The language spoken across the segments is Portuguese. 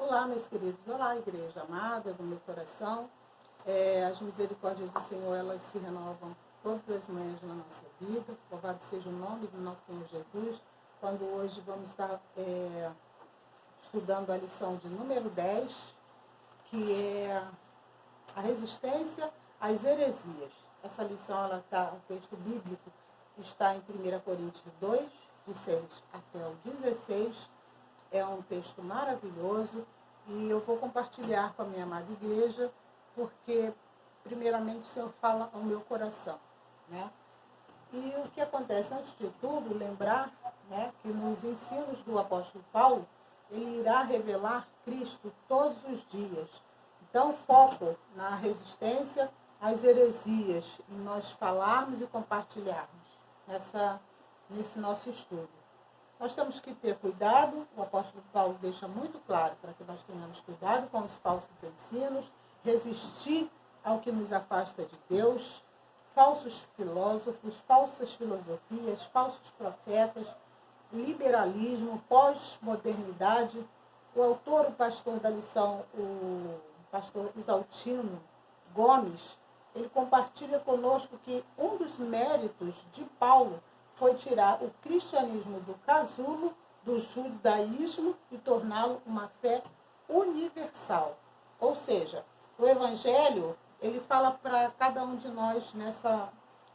Olá, meus queridos. Olá, igreja amada do meu coração. As misericórdias do Senhor, elas se renovam todas as manhãs na nossa vida. Louvado seja o nome do nosso Senhor Jesus. Quando hoje vamos estar estudando a lição de número 10, que é a resistência às heresias. Essa lição, o texto bíblico está em 1 Coríntios 2, de 6 até o 16. É um texto maravilhoso e eu vou compartilhar com a minha amada igreja, porque primeiramente o Senhor fala ao meu coração, né? E o que acontece, antes de tudo, lembrar, né, que nos ensinos do apóstolo Paulo, ele irá revelar Cristo todos os dias. Então, foco na resistência às heresias, em nós falarmos e compartilharmos nesse nosso estudo. Nós temos que ter cuidado, o apóstolo Paulo deixa muito claro para que nós tenhamos cuidado com os falsos ensinos, resistir ao que nos afasta de Deus, falsos filósofos, falsas filosofias, falsos profetas, liberalismo, pós-modernidade. O autor, o pastor da lição, o pastor Isaltino Gomes, ele compartilha conosco que um dos méritos de Paulo foi tirar o cristianismo do casulo, do judaísmo e torná-lo uma fé universal. Ou seja, o evangelho, ele fala para cada um de nós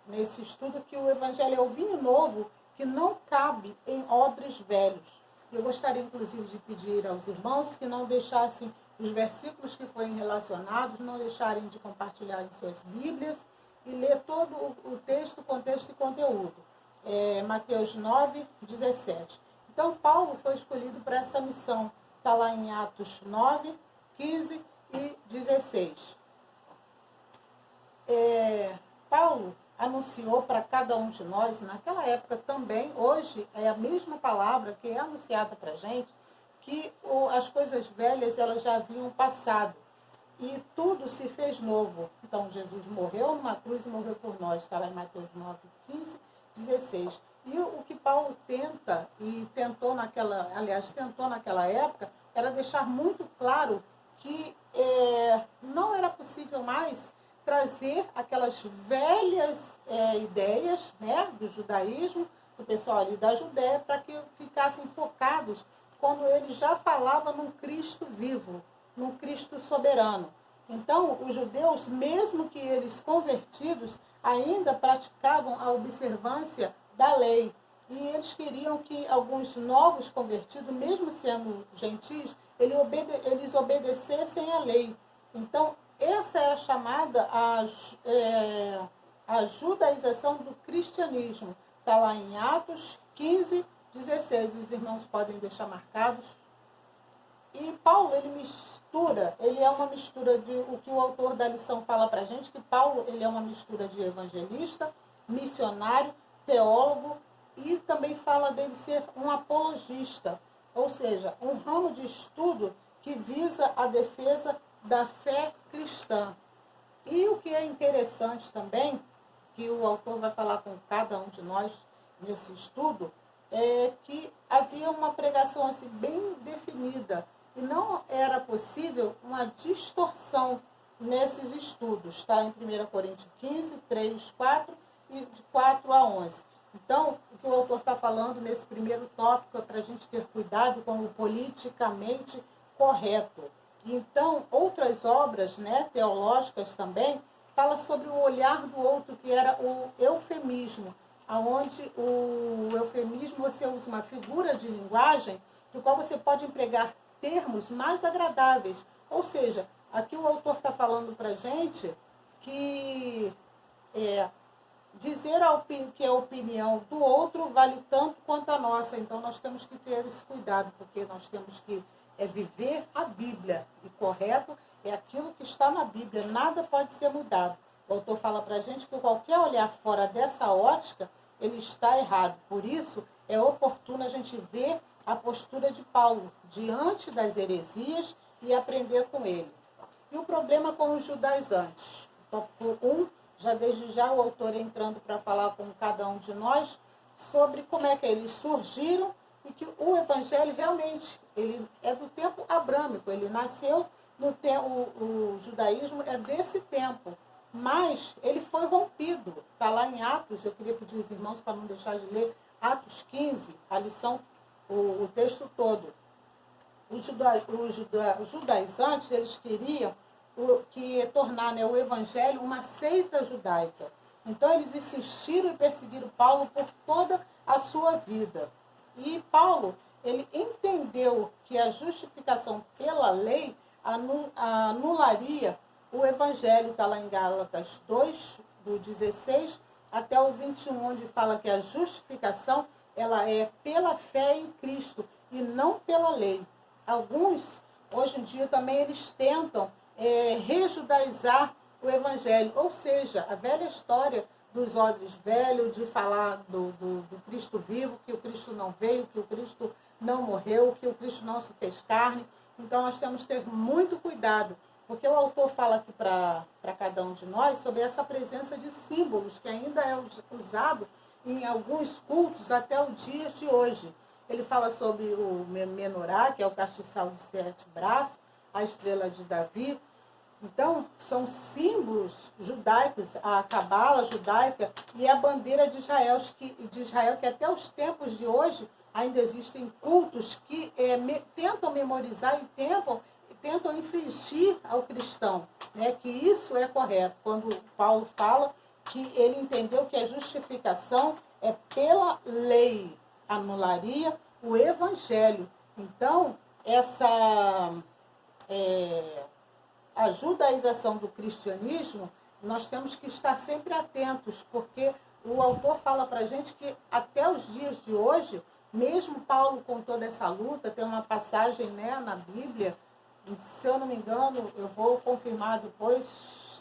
nesse estudo que o evangelho é o vinho novo que não cabe em odres velhos. Eu gostaria, inclusive, de pedir aos irmãos que não deixassem os versículos que forem relacionados, não deixarem de compartilhar em suas Bíblias e ler todo o texto, contexto e conteúdo. Mateus 9, 17. Então, Paulo foi escolhido para essa missão. Está lá em Atos 9, 15 e 16. Paulo anunciou para cada um de nós, naquela época também, hoje é a mesma palavra que é anunciada para a gente, que as coisas velhas elas já haviam passado e tudo se fez novo. Então, Jesus morreu numa cruz e morreu por nós. Está lá em Mateus 9, 15 16. E o que Paulo tentou naquela época, era deixar muito claro que não era possível mais trazer aquelas velhas ideias, né, do judaísmo, do pessoal ali da Judéia, para que ficassem focados quando ele já falava num Cristo vivo, num Cristo soberano. Então, os judeus, mesmo que eles convertidos, ainda praticavam a observância da lei. E eles queriam que alguns novos convertidos, mesmo sendo gentis, eles obedecessem à lei. Então, essa é a chamada a judaização do cristianismo. Está lá em Atos 15, 16. Os irmãos podem deixar marcados. E Paulo, ele é uma mistura de o que o autor da lição fala para a gente, que Paulo ele é uma mistura de evangelista, missionário, teólogo e também fala dele ser um apologista, ou seja, um ramo de estudo que visa a defesa da fé cristã. E o que é interessante também, que o autor vai falar com cada um de nós nesse estudo, é que havia uma pregação assim, bem definida, e não era possível uma distorção nesses estudos. Está em 1 Coríntios 15, 3, 4 e de 4 a 11. Então, o que o autor está falando nesse primeiro tópico é para a gente ter cuidado com o politicamente correto. Então, outras obras, né, teológicas também, fala sobre o olhar do outro, que era o eufemismo, onde o eufemismo você usa uma figura de linguagem no qual você pode empregar termos mais agradáveis. Ou seja, aqui o autor está falando para a gente que dizer que a opinião do outro vale tanto quanto a nossa. Então, nós temos que ter esse cuidado, porque nós temos que viver a Bíblia. E correto é aquilo que está na Bíblia. Nada pode ser mudado. O autor fala para a gente que qualquer olhar fora dessa ótica, ele está errado. Por isso, é oportuno a gente ver a postura de Paulo diante das heresias e aprender com ele. E o problema com os judaizantes. Tópico 1, desde já o autor entrando para falar com cada um de nós sobre como é que eles surgiram e que o evangelho realmente ele é do tempo abrâmico, ele nasceu no tempo, o judaísmo é desse tempo, mas ele foi rompido. Está lá em Atos, eu queria pedir os irmãos para não deixar de ler Atos 15, a lição, o texto todo. Os judaizantes, eles queriam tornar, né, o evangelho uma seita judaica. Então, eles insistiram e perseguiram Paulo por toda a sua vida. E Paulo, ele entendeu que a justificação pela lei anularia o evangelho. Está lá em Gálatas 2, do 16 até o 21, onde fala que a justificação ela é pela fé em Cristo e não pela lei. Alguns, hoje em dia, também eles tentam rejudaizar o evangelho, ou seja, a velha história dos odres velhos, de falar do Cristo vivo, que o Cristo não veio, que o Cristo não morreu, que o Cristo não se fez carne. Então, nós temos que ter muito cuidado, porque o autor fala aqui para cada um de nós sobre essa presença de símbolos que ainda é usado em alguns cultos até o dia de hoje. Ele fala sobre o menorá, que é o castiçal de 7 braços, a estrela de Davi. Então, são símbolos judaicos, a cabala judaica e a bandeira de Israel, que até os tempos de hoje ainda existem cultos que tentam memorizar e tentam infligir ao cristão, né, que isso é correto. Quando Paulo fala que ele entendeu que a justificação é pela lei, anularia o evangelho. Então, a judaização do cristianismo, nós temos que estar sempre atentos, porque o autor fala para a gente que até os dias de hoje, mesmo Paulo com toda essa luta, tem uma passagem, né, na Bíblia, se eu não me engano, eu vou confirmar depois,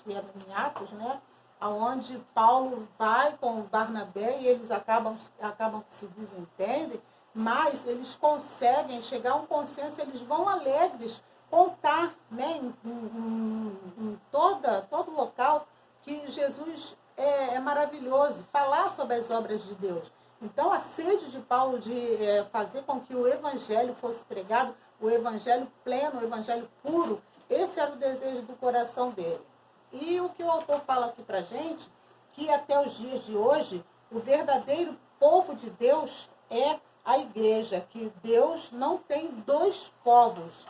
se é em Atos, né, onde Paulo vai com Barnabé e eles acabam que se desentendem, mas eles conseguem chegar a um consenso, eles vão alegres contar, né, em todo local que Jesus é maravilhoso, falar sobre as obras de Deus. Então, a sede de Paulo de fazer com que o evangelho fosse pregado, o evangelho pleno, o evangelho puro, esse era o desejo do coração dele. E o que o autor fala aqui para a gente, que até os dias de hoje, o verdadeiro povo de Deus é a igreja, que Deus não tem dois povos.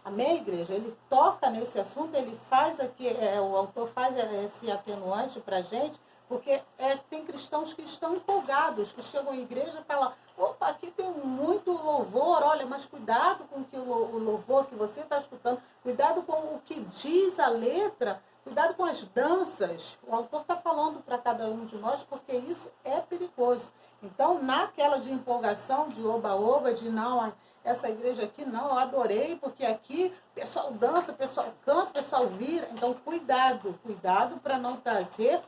Amém, igreja? Ele toca nesse assunto, ele faz aqui, o autor faz esse atenuante para a gente, porque tem cristãos que estão empolgados, que chegam à igreja e falam, opa, aqui tem muito louvor, olha, mas cuidado com o louvor que você está escutando, cuidado com o que diz a letra, cuidado com as danças. O autor está falando para cada um de nós, porque isso é perigoso. Então, naquela de empolgação, de oba-oba, de não, essa igreja aqui não, eu adorei, porque aqui o pessoal dança, o pessoal canta, o pessoal vira. Então, cuidado para não trazer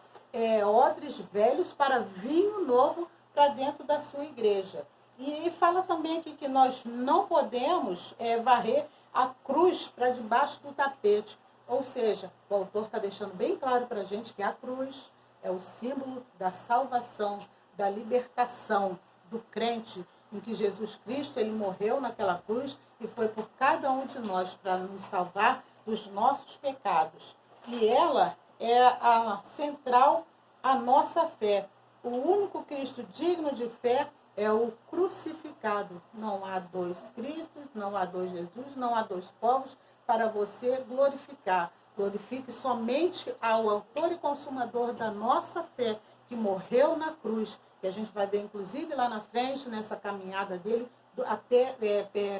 odres velhos para vinho novo para dentro da sua igreja. E fala também aqui que nós não podemos varrer a cruz para debaixo do tapete. Ou seja, o autor está deixando bem claro para a gente que a cruz é o símbolo da salvação, da libertação do crente, em que Jesus Cristo ele morreu naquela cruz e foi por cada um de nós para nos salvar dos nossos pecados. E ela é a central à nossa fé. O único Cristo digno de fé é o crucificado. Não há dois Cristos, não há dois Jesus, não há dois povos para você glorificar. Glorifique somente ao autor e consumador da nossa fé, que morreu na cruz, que a gente vai ver inclusive lá na frente, nessa caminhada dele, até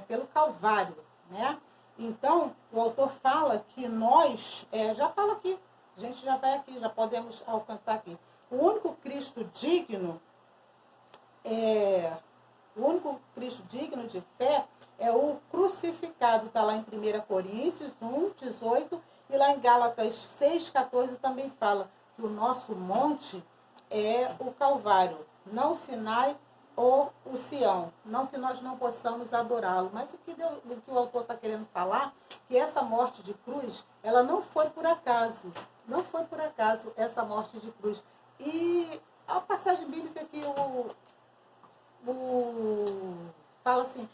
pelo Calvário, né? Então, o autor fala que nós, já fala aqui, a gente já vai aqui, já podemos alcançar aqui. O único Cristo digno de fé é o crucificado. Está lá em 1 Coríntios 1, 18, e lá em Gálatas 6, 14 também fala que o nosso monte é o Calvário, não o Sinai ou o Sião. Não que nós não possamos adorá-lo, mas o que o autor está querendo falar, que essa morte de cruz, ela não foi por acaso. Não foi por acaso essa morte de cruz. E a passagem bíblica que o fala assim,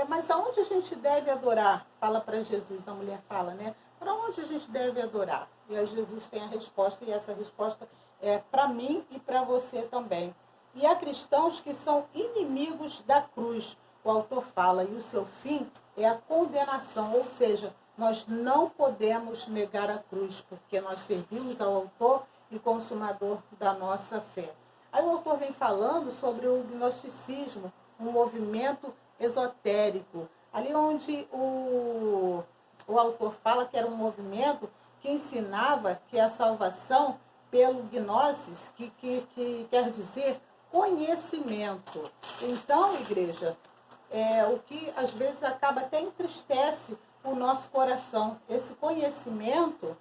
mas aonde a gente deve adorar? Fala para Jesus, a mulher fala, né? Para onde a gente deve adorar? E aí Jesus tem a resposta, e essa resposta é para mim e para você também. E há cristãos que são inimigos da cruz, o autor fala, e o seu fim é a condenação, ou seja, nós não podemos negar a cruz, porque nós servimos ao autor e consumador da nossa fé. Aí o autor vem falando sobre o gnosticismo, um movimento esotérico, ali onde o autor fala que era um movimento que ensinava que a salvação pelo gnosis, que quer dizer conhecimento. Então, igreja, o que às vezes acaba até entristece o nosso coração. Esse conhecimento,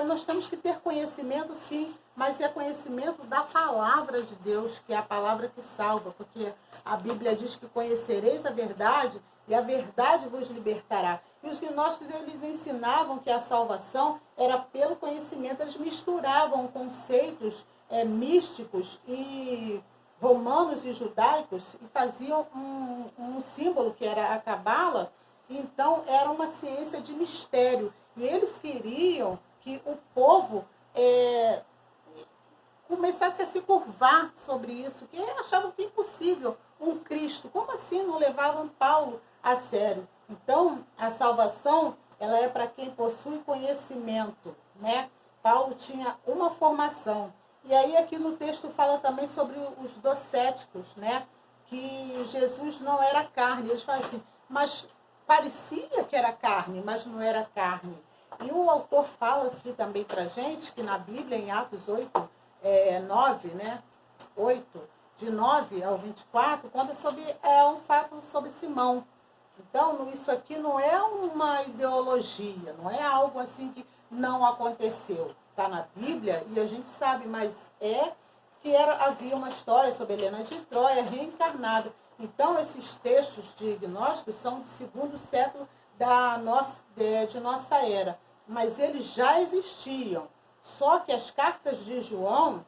nós temos que ter conhecimento sim, mas é conhecimento da palavra de Deus, que é a palavra que salva, porque a Bíblia diz que conhecereis a verdade e a verdade vos libertará. E os gnósticos, eles ensinavam que a salvação era pelo conhecimento, eles misturavam conceitos místicos e romanos e judaicos e faziam um símbolo que era a cabala. Então era uma ciência de mistério e eles queriam que o povo começasse a se curvar sobre isso, que achavam que impossível um Cristo. Como assim não levavam Paulo a sério? Então a salvação, ela é para quem possui conhecimento, né? Paulo tinha uma formação. E aí aqui no texto fala também sobre os docéticos, né? Que Jesus não era carne. Eles falam assim, mas parecia que era carne, mas não era carne. E o autor fala aqui também para a gente, que na Bíblia, em Atos 8, 9, né? 8, de 9 ao 24, conta sobre um fato sobre Simão. Então, isso aqui não é uma ideologia, não é algo assim que não aconteceu. Está na Bíblia e a gente sabe, mas havia uma história sobre Helena de Troia reencarnada. Então, esses textos de gnósticos são do segundo século de nossa era. Mas eles já existiam. Só que as cartas de João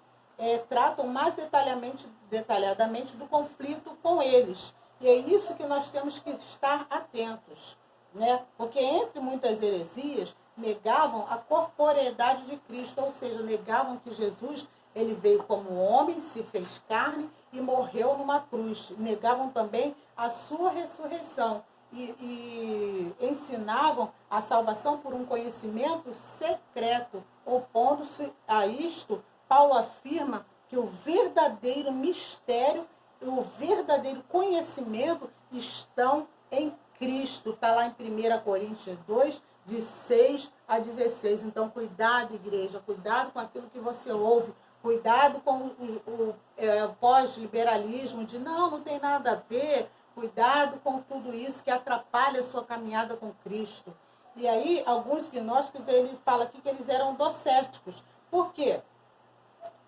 tratam mais detalhadamente do conflito com eles. E é isso que nós temos que estar atentos, né? Porque entre muitas heresias, negavam a corporeidade de Cristo, ou seja, negavam que Jesus ele veio como homem, se fez carne e morreu numa cruz. Negavam também a sua ressurreição e ensinavam a salvação por um conhecimento secreto. Opondo-se a isto, Paulo afirma que o verdadeiro mistério e o verdadeiro conhecimento estão em Cristo. Está lá em 1 Coríntios 2, de 6 a 16. Então, cuidado, igreja, cuidado com aquilo que você ouve, cuidado com o pós-liberalismo de não tem nada a ver, cuidado com tudo isso que atrapalha a sua caminhada com Cristo. E aí, alguns gnósticos, ele fala aqui que eles eram docéticos. Por quê?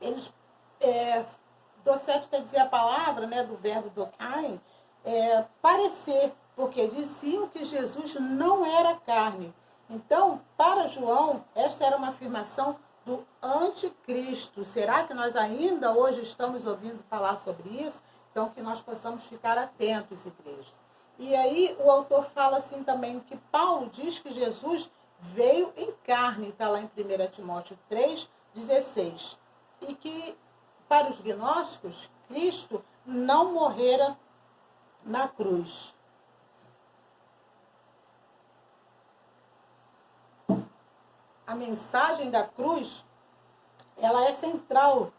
Eles, docético quer dizer a palavra, né, do verbo dokain, parecer, porque diziam que Jesus não era carne. Então, para João, esta era uma afirmação do anticristo. Será que nós ainda hoje estamos ouvindo falar sobre isso? Então, que nós possamos ficar atentos, igreja. E aí, o autor fala assim também, que Paulo diz que Jesus veio em carne, está lá em 1 Timóteo 3, 16. E que, para os gnósticos, Cristo não morrera na cruz. A mensagem da cruz, ela é central,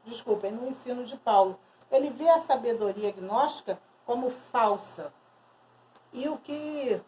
no ensino de Paulo. Ele vê a sabedoria gnóstica como falsa. E o que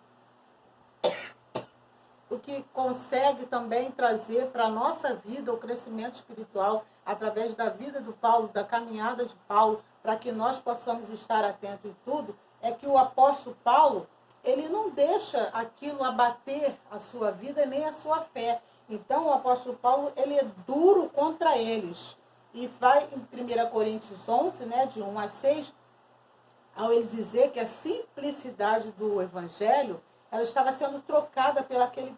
consegue também trazer para a nossa vida o crescimento espiritual através da vida do Paulo, da caminhada de Paulo, para que nós possamos estar atentos em tudo, é que o apóstolo Paulo, ele não deixa aquilo abater a sua vida nem a sua fé. Então, o apóstolo Paulo, ele é duro contra eles. E vai em 1 Coríntios 11, né, de 1 a 6, ao ele dizer que a simplicidade do evangelho, ela estava sendo trocada pelo aquele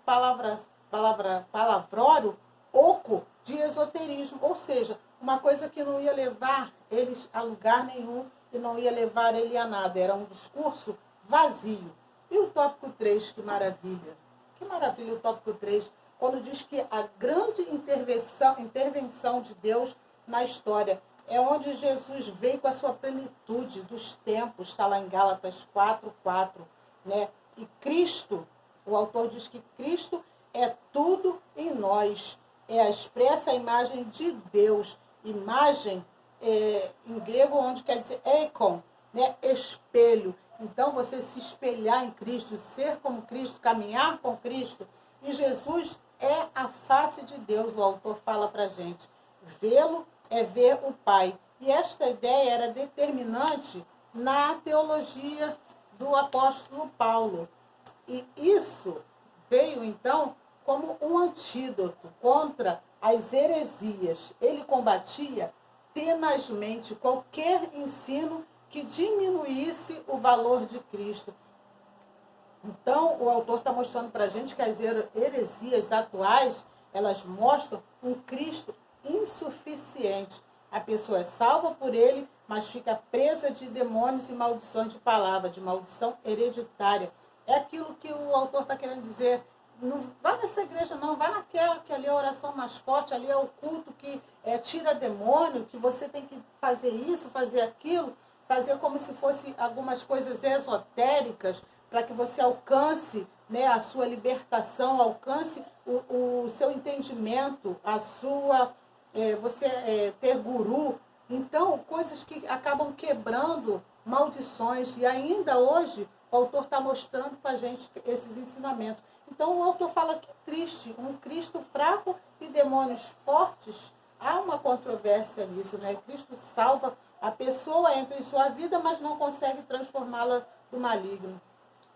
palavrório oco de esoterismo. Ou seja, uma coisa que não ia levar eles a lugar nenhum. e não ia levar ele a nada. Era um discurso vazio. E o tópico 3, que maravilha. Que maravilha o tópico 3, quando diz que a grande intervenção de Deus na história é onde Jesus veio com a sua plenitude dos tempos, está lá em Gálatas 4:4, né? E Cristo, o autor diz que Cristo é tudo em nós, é a expressa imagem de Deus, imagem em grego onde quer dizer eikon, né? Espelho. Então você se espelhar em Cristo, ser como Cristo, caminhar com Cristo, e Jesus é a face de Deus, o autor fala para a gente. Vê-lo é ver o Pai. E esta ideia era determinante na teologia do apóstolo Paulo. E isso veio, então, como um antídoto contra as heresias. Ele combatia tenazmente qualquer ensino que diminuísse o valor de Cristo. Então, o autor está mostrando para a gente que as heresias atuais, elas mostram um Cristo insuficiente. A pessoa é salva por ele, mas fica presa de demônios e maldições de palavra, de maldição hereditária. É aquilo que o autor está querendo dizer. Não vai nessa igreja não, vai naquela que ali é a oração mais forte, ali é o culto que tira demônio, que você tem que fazer isso, fazer aquilo, fazer como se fosse algumas coisas esotéricas, para que você alcance, né, a sua libertação, alcance o seu entendimento, a sua você ter guru. Então, coisas que acabam quebrando maldições. E ainda hoje, o autor está mostrando para a gente esses ensinamentos. Então, o autor fala que triste, um Cristo fraco e demônios fortes. Há uma controvérsia nisso, né? Cristo salva, a pessoa entra em sua vida, mas não consegue transformá-la do maligno.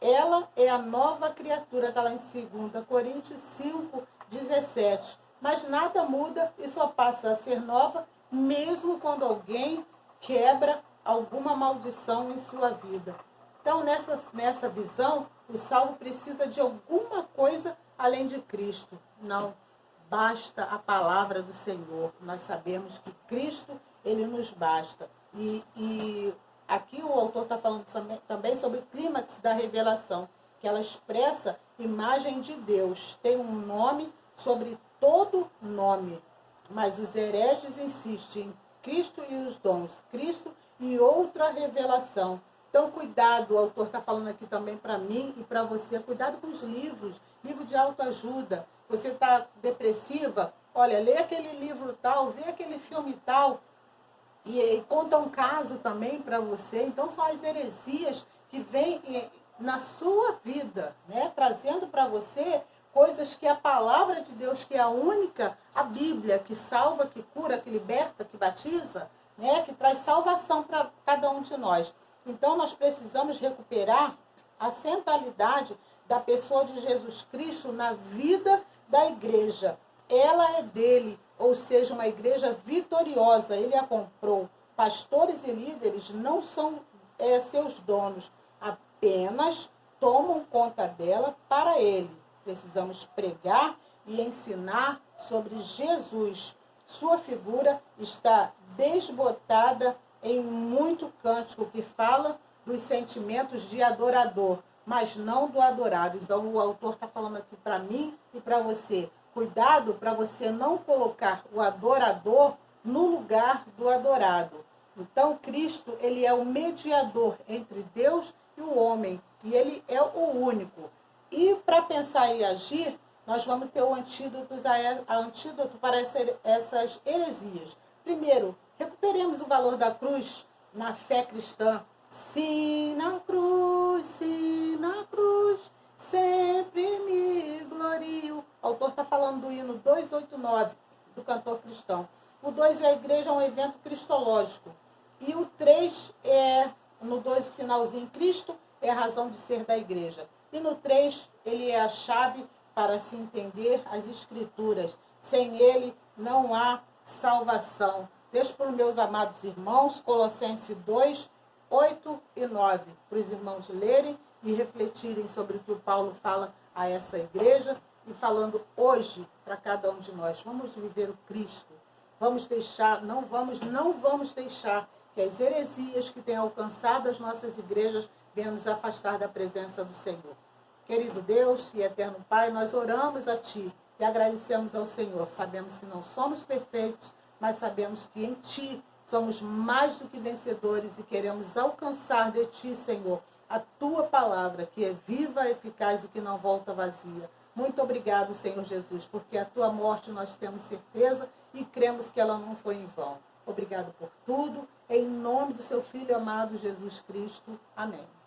Ela é a nova criatura, está lá em 2 Coríntios 5:17. Mas nada muda e só passa a ser nova, mesmo quando alguém quebra alguma maldição em sua vida. Então, nessa visão, o salvo precisa de alguma coisa além de Cristo. Não, basta a palavra do Senhor. Nós sabemos que Cristo, ele nos basta. E aqui o autor está falando também sobre o clímax da revelação, que ela expressa imagem de Deus. Tem um nome sobre todo nome, mas os hereges insistem em Cristo e os dons, Cristo e outra revelação. Então, cuidado, o autor está falando aqui também para mim e para você, cuidado com os livros, livro de autoajuda. Você está depressiva? Olha, lê aquele livro tal, vê aquele filme tal, e conta um caso também para você. Então, são as heresias que vêm na sua vida, né? Trazendo para você coisas que a palavra de Deus, que é a única, a Bíblia, que salva, que cura, que liberta, que batiza, né? Que traz salvação para cada um de nós. Então, nós precisamos recuperar a centralidade da pessoa de Jesus Cristo na vida da igreja. Ela é dele, ou seja, uma igreja vitoriosa. Ele a comprou. Pastores e líderes não são seus donos, apenas tomam conta dela para ele. Precisamos pregar e ensinar sobre Jesus. Sua figura está desbotada em muito cântico que fala dos sentimentos de adorador, mas não do adorado. Então, o autor está falando aqui para mim e para você. Cuidado para você não colocar o adorador no lugar do adorado. Então, Cristo, ele é o mediador entre Deus e o homem. E ele é o único. E para pensar e agir, nós vamos ter o antídoto para essas heresias. Primeiro, recuperemos o valor da cruz na fé cristã. Sim, na cruz, sempre me glorio. O autor está falando do hino 289, do cantor cristão. O 2 é a igreja, é um evento cristológico. E o 3 no 2, o finalzinho, Cristo é a razão de ser da igreja. E no 3, ele é a chave para se entender as Escrituras. Sem ele, não há salvação. Deixo para os meus amados irmãos, Colossenses 2, 8 e 9, para os irmãos lerem e refletirem sobre o que o Paulo fala a essa igreja e falando hoje para cada um de nós. Vamos viver o Cristo. Vamos deixar, não vamos deixar que as heresias que têm alcançado as nossas igrejas venham nos afastar da presença do Senhor. Querido Deus e eterno Pai, nós oramos a Ti e agradecemos ao Senhor. Sabemos que não somos perfeitos, mas sabemos que em Ti somos mais do que vencedores e queremos alcançar de Ti, Senhor, a Tua palavra, que é viva, eficaz e que não volta vazia. Muito obrigado, Senhor Jesus, porque a Tua morte nós temos certeza e cremos que ela não foi em vão. Obrigado por tudo. Em nome do Seu Filho amado Jesus Cristo. Amém.